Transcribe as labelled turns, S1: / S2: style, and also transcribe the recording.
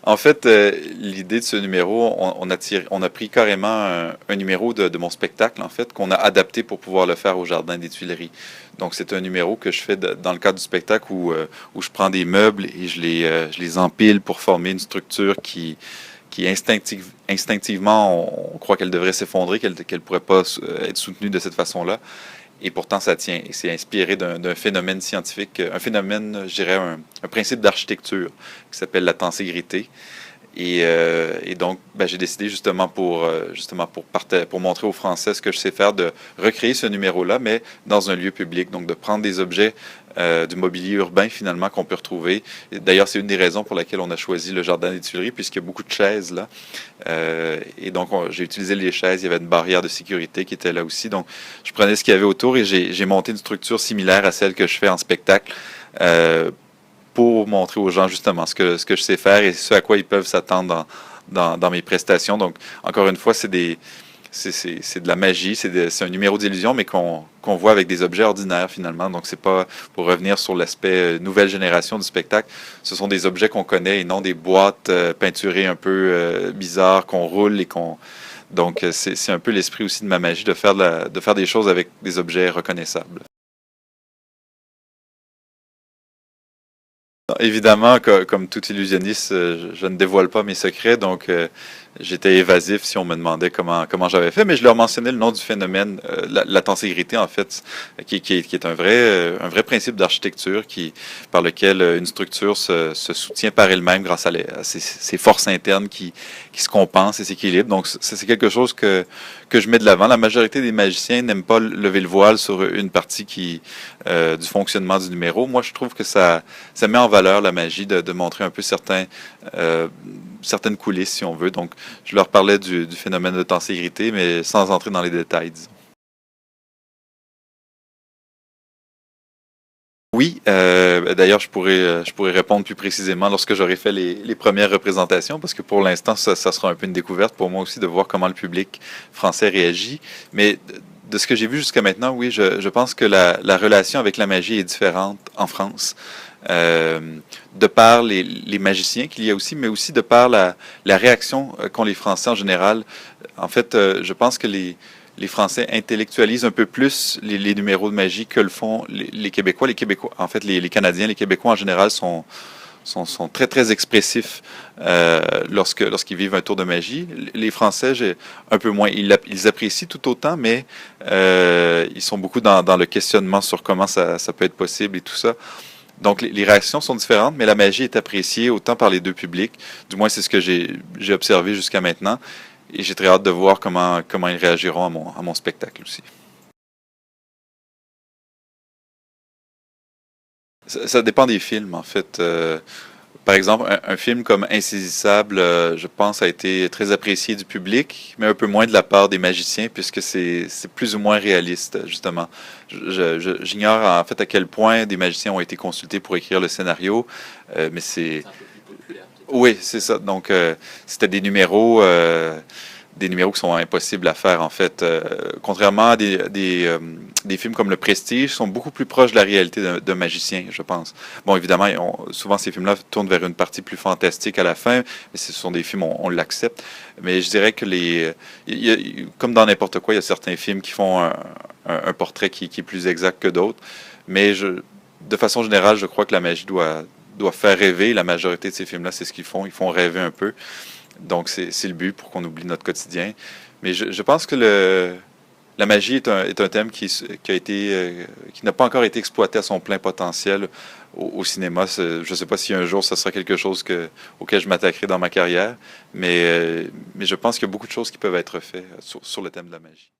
S1: En fait, l'idée de ce numéro, on a pris carrément un numéro de mon spectacle, en fait, qu'on a adapté pour pouvoir le faire au Jardin des Tuileries. Donc, c'est un numéro que je fais dans le cadre du spectacle où je prends des meubles et je les empile pour former une structure qui instinctivement, on croit qu'elle devrait s'effondrer, qu'elle pourrait pas être soutenue de cette façon-là. Et pourtant, ça tient. Et c'est inspiré d'un phénomène scientifique, un phénomène, je dirais, un principe d'architecture qui s'appelle la tenségrité. Et donc, ben, j'ai décidé pour montrer aux Français ce que je sais faire, de recréer ce numéro-là, mais dans un lieu public. Donc, de prendre des objets du mobilier urbain, finalement, qu'on peut retrouver. D'ailleurs, c'est une des raisons pour laquelle on a choisi le Jardin des Tuileries, puisqu'il y a beaucoup de chaises là. Et donc, j'ai utilisé les chaises. Il y avait une barrière de sécurité qui était là aussi. Donc, je prenais ce qu'il y avait autour et j'ai monté une structure similaire à celle que je fais en spectacle. Pour montrer aux gens justement ce que je sais faire et ce à quoi ils peuvent s'attendre dans mes prestations. Donc, encore une fois, c'est de la magie, c'est un numéro d'illusion, mais qu'on voit avec des objets ordinaires finalement. Donc, c'est pas, pour revenir sur l'aspect nouvelle génération du spectacle, ce sont des objets qu'on connaît et non des boîtes peinturées un peu bizarres qu'on roule et qu'on... Donc, c'est un peu l'esprit aussi de ma magie de faire des choses avec des objets reconnaissables. Évidemment, comme tout illusionniste, je ne dévoile pas mes secrets, donc j'étais évasif si on me demandait comment j'avais fait, mais je leur mentionnais le nom du phénomène, la tenségrité en fait, qui est un vrai principe d'architecture par lequel une structure se soutient par elle-même grâce à ses forces internes qui se compensent et s'équilibrent. Donc c'est quelque chose que je mets de l'avant. La majorité des magiciens n'aiment pas lever le voile sur une partie du fonctionnement du numéro. Moi, je trouve que ça met en valeur la magie de montrer un peu certaines coulisses, si on veut. Donc, je leur parlais du phénomène de tenségrité, mais sans entrer dans les détails, disons. Oui, d'ailleurs, je pourrais répondre plus précisément lorsque j'aurai fait les premières représentations, parce que pour l'instant, ça sera un peu une découverte pour moi aussi de voir comment le public français réagit. Mais de ce que j'ai vu jusqu'à maintenant, oui, je pense que la relation avec la magie est différente en France. Euh, de par les magiciens qu'il y a aussi, mais aussi de par la réaction qu'ont les Français en général. En fait, je pense que les Français intellectualisent un peu plus les numéros de magie que le font les Québécois. Les Québécois, en fait, les Canadiens, les Québécois en général sont très, très expressifs lorsqu'ils vivent un tour de magie. Les Français, j'ai un peu moins. Ils apprécient tout autant, mais ils sont beaucoup dans le questionnement sur comment ça peut être possible et tout ça. Donc, les réactions sont différentes, mais la magie est appréciée autant par les deux publics. Du moins, c'est ce que j'ai observé jusqu'à maintenant. Et j'ai très hâte de voir comment ils réagiront à mon spectacle aussi. Ça dépend des films, en fait. Par exemple, un film comme Insaisissable, je pense, a été très apprécié du public, mais un peu moins de la part des magiciens, puisque c'est plus ou moins réaliste, justement. J'ignore en fait à quel point des magiciens ont été consultés pour écrire le scénario, mais c'est... Oui, c'est ça. Donc, c'était des numéros qui sont impossibles à faire, en fait. Contrairement à des films comme Le Prestige, sont beaucoup plus proches de la réalité d'un magicien, je pense. Bon, évidemment, souvent ces films-là tournent vers une partie plus fantastique à la fin, mais ce sont des films, on l'accepte. Mais je dirais que comme dans n'importe quoi, il y a certains films qui font un portrait qui est plus exact que d'autres. Mais de façon générale, je crois que la magie doit faire rêver. La majorité de ces films-là, c'est ce qu'ils font. Ils font rêver un peu. Donc, c'est le but pour qu'on oublie notre quotidien. Mais je pense que la magie est un thème qui n'a pas encore été exploité à son plein potentiel au cinéma. Je ne sais pas si un jour, ça sera quelque chose auquel je m'attaquerai dans ma carrière, mais je pense qu'il y a beaucoup de choses qui peuvent être faites sur le thème de la magie.